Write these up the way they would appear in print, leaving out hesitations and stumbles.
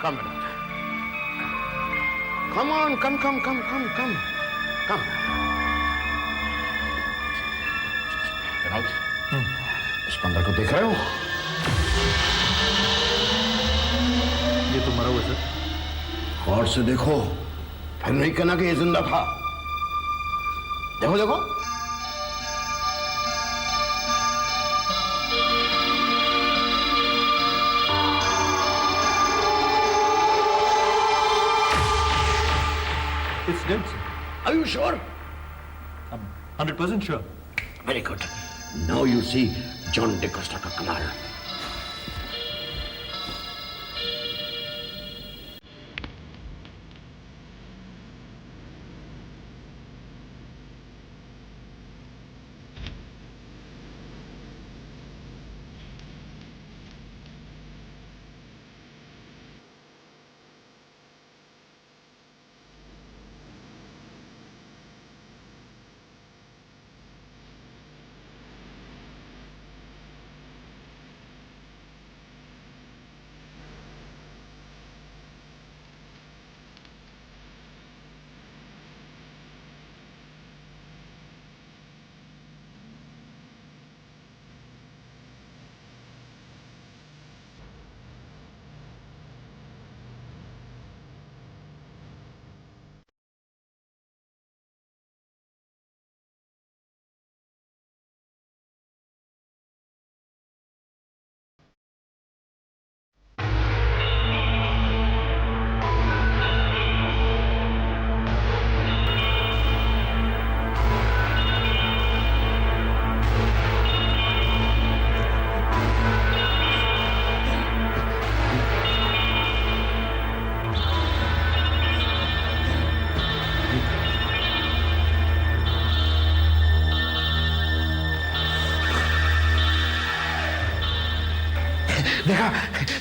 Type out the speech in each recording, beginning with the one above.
Come, Vinod. Come on, come. Vinod, इस बंदर को देख रहे हो? ये तो मरा हुआ सर। गौर से देखो, फिर नहीं कहना कि ये जिंदा था। देखो देखो। It's dead, sir. Are you sure? I'm 100% sure. Very good. Now you see John DeCosta का कमाल।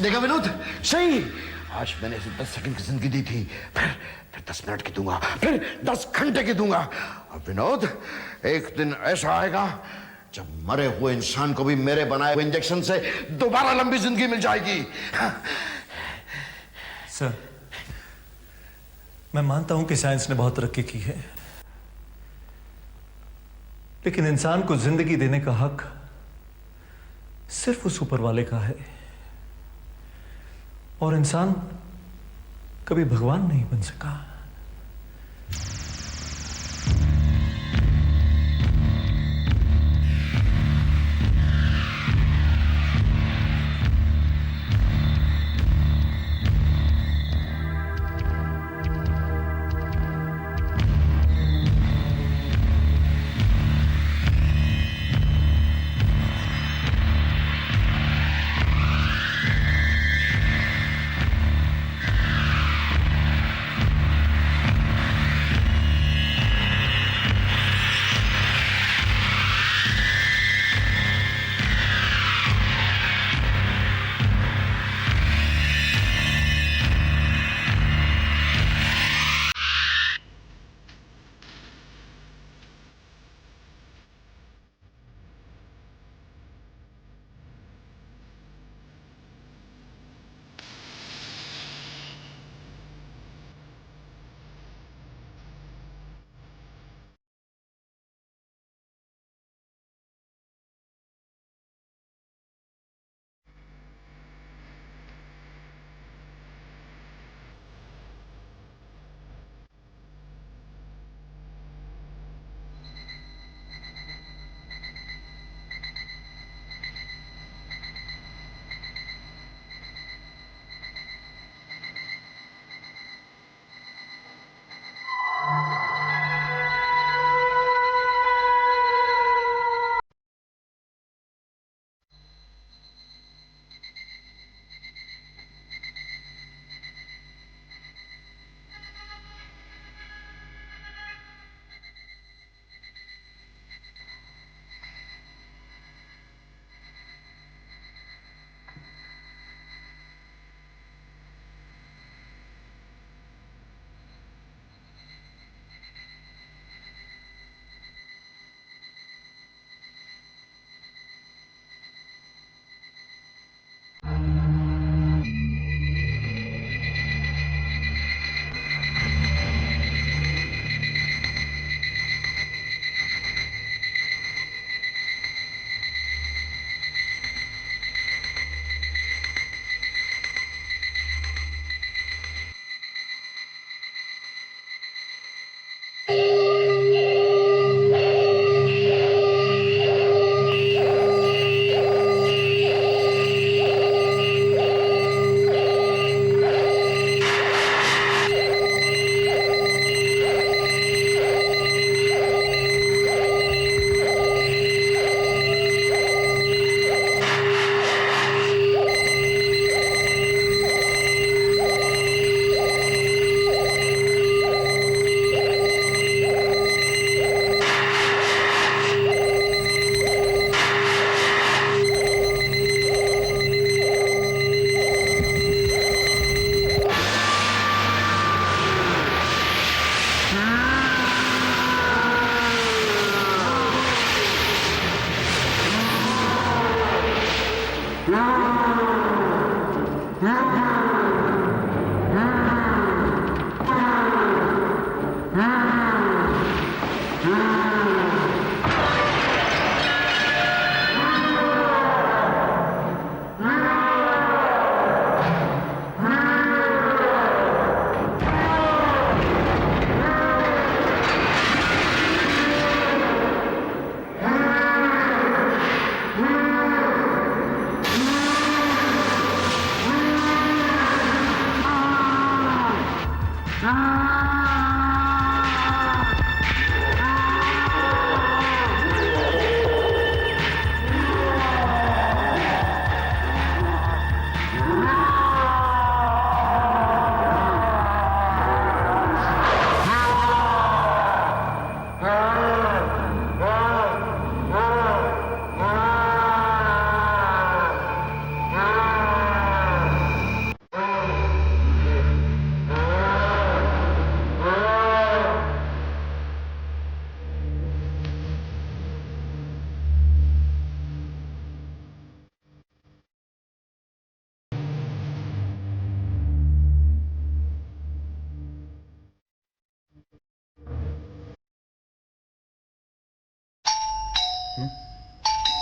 देखा विनोद, सही। आज मैंने इसे 10 सेकंड की जिंदगी दी थी, फिर 10 मिनट की दूंगा, फिर 10 घंटे की दूंगा। और विनोद, एक दिन ऐसा आएगा जब मरे हुए इंसान को भी मेरे बनाए हुए इंजेक्शन से दोबारा लंबी जिंदगी मिल जाएगी। सर, मैं मानता हूं कि साइंस ने बहुत तरक्की की है, लेकिन इंसान को जिंदगी देने का हक सिर्फ उस ऊपर वाले का है, और इंसान कभी भगवान नहीं बन सका।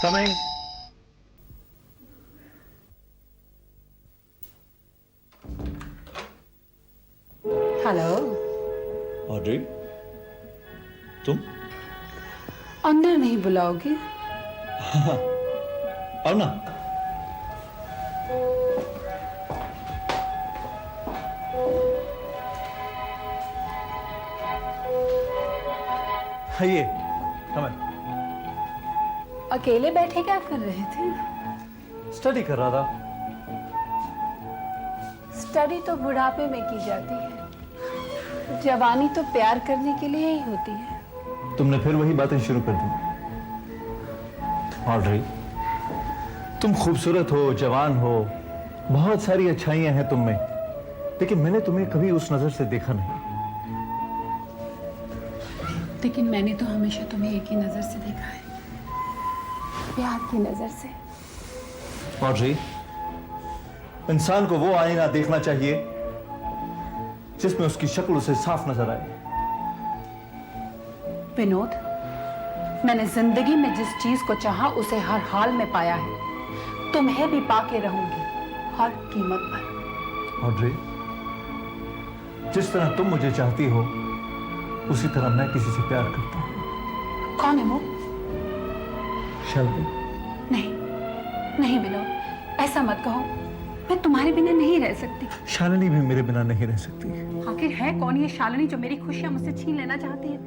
कमिंग। हेलो। ऑड्री, तुम? अंदर नहीं बुलाओगे? आओ ना। आइए, कमिंग। अकेले बैठे क्या कर रहे थे? स्टडी कर रहा था। स्टडी तो बुढ़ापे में की जाती है, जवानी तो प्यार करने के लिए ही होती है। तुमने फिर वही बातें शुरू कर दी। ऑड्री, तुम खूबसूरत हो, जवान हो, बहुत सारी अच्छाइयां हैं तुम में, लेकिन मैंने तुम्हें कभी उस नजर से देखा नहीं। लेकिन मैंने तो हमेशा तुम्हें एक ही नजर से देखा है, प्यार की नजर से। ऑड्री, इंसान को वो आईना देखना चाहिए जिसमें उसकी शक्ल उसे साफ नजर आए। विनोद, मैंने जिंदगी में जिस चीज को चाहा उसे हर हाल में पाया है। तुम्हें भी पाके रहूंगी, हर कीमत पर। ऑड्री, जिस तरह तुम मुझे चाहती हो उसी तरह मैं किसी से प्यार करता हूं। कौन है वो? शैल्वी। नहीं नहीं विनोद, ऐसा मत कहो। मैं तुम्हारे बिना नहीं रह सकती। शालिनी भी मेरे बिना नहीं रह सकती। आखिर है कौन ये शालिनी जो मेरी खुशियां मुझसे छीन लेना चाहती है?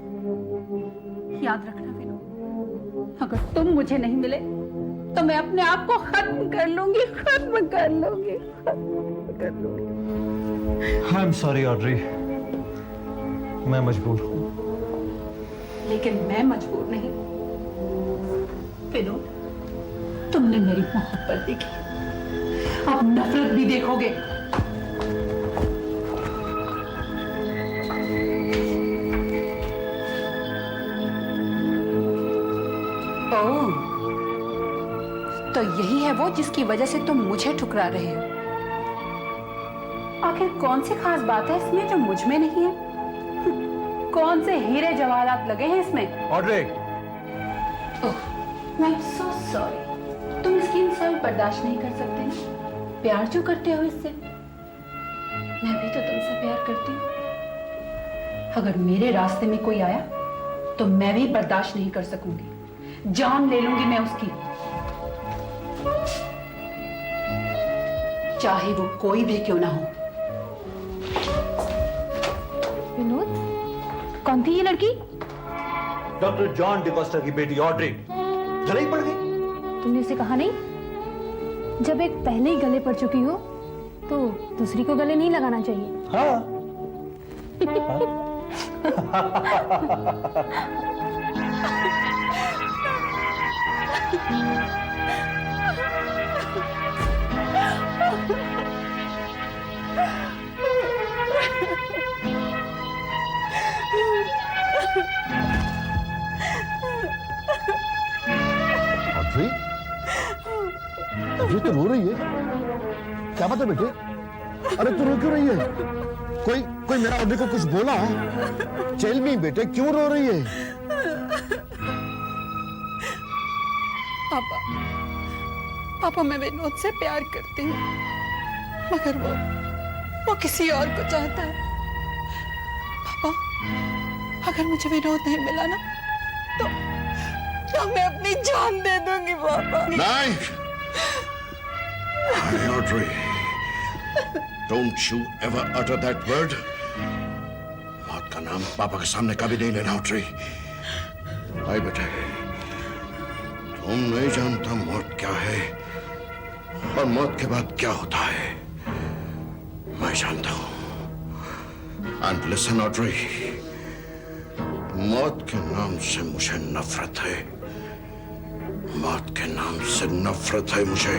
याद रखना विनोद, अगर तुम मुझे नहीं मिले तो मैं अपने आप को खत्म कर लूंगी, खत्म कर लूंगी, खत्म कर लूंगी। आई एम सॉरी ऑड्री, मैं मजबूर हूं। लेकिन मैं मजबूर नहीं। विनोद, तुमने मेरी मोहब्बत देखी, अब नफरत भी देखोगे। ओह, तो यही है वो जिसकी वजह से तुम मुझे ठुकरा रहे हो। आखिर कौन सी खास बात है इसमें जो मुझ में नहीं है? कौन से हीरे जवाहरात लगे हैं इसमें? Audrey, I am so sorry. तुम इसकी इंसल्ट बर्दाश्त नहीं कर सकते ना? प्यार जो करते हो इससे, मैं भी तो तुमसे प्यार करती हूँ। अगर मेरे रास्ते में कोई आया तो मैं भी बर्दाश्त नहीं कर सकूंगी, जान ले लूंगी मैं उसकी, चाहे वो कोई भी क्यों ना हो। विनोद, कौन थी ये लड़की? डॉक्टर जॉन डिकोस्टा की बेटी ऑड्री। गले ही पड़ गई। तुमने उसे कहा नहीं? जब एक पहले ही गले पड़ चुकी हो तो दूसरी को गले नहीं लगाना चाहिए। हाँ। ऑड्री, ऑड्री तो रो रही है। क्या बात है बेटे? अरे तू रो क्यों रही है? कोई मेरा ऑड्री को कुछ बोला? टेल मी बेटे, क्यों रो रही है? पापा, मैं विनोद से प्यार करती हूँ, मगर वो किसी और को चाहता है। पापा, अगर मुझे विनोद नहीं मिला ना तो मैं अपनी जान दे दूंगी पापा। नहीं, Audrey, don't you ever utter that word. मौत का नाम पापा के सामने कभी नहीं लेना ऑड्री। आई बेटे, तुम नहीं जानता मौत क्या है और मौत के बाद क्या होता है। मैं जानता हूं। एंड लिसन ऑड्री, मौत के नाम से मुझे नफरत है। मौत के नाम से नफरत है मुझे,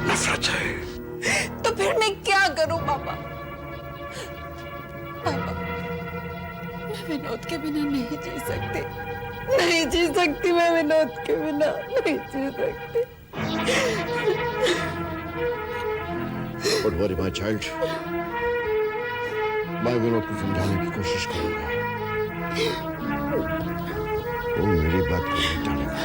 नफरत है। तो फिर मैं क्या करूं पापा? पापा, मैं विनोद के बिना नहीं जी सकती, नहीं जी सकती। मैं विनोद के बिना नहीं जी सकती। Don't worry my child, मैं विनोद को समझाने की कोशिश करूंगा। वो मेरी बात को नहीं टालेगा।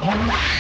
Oh my God.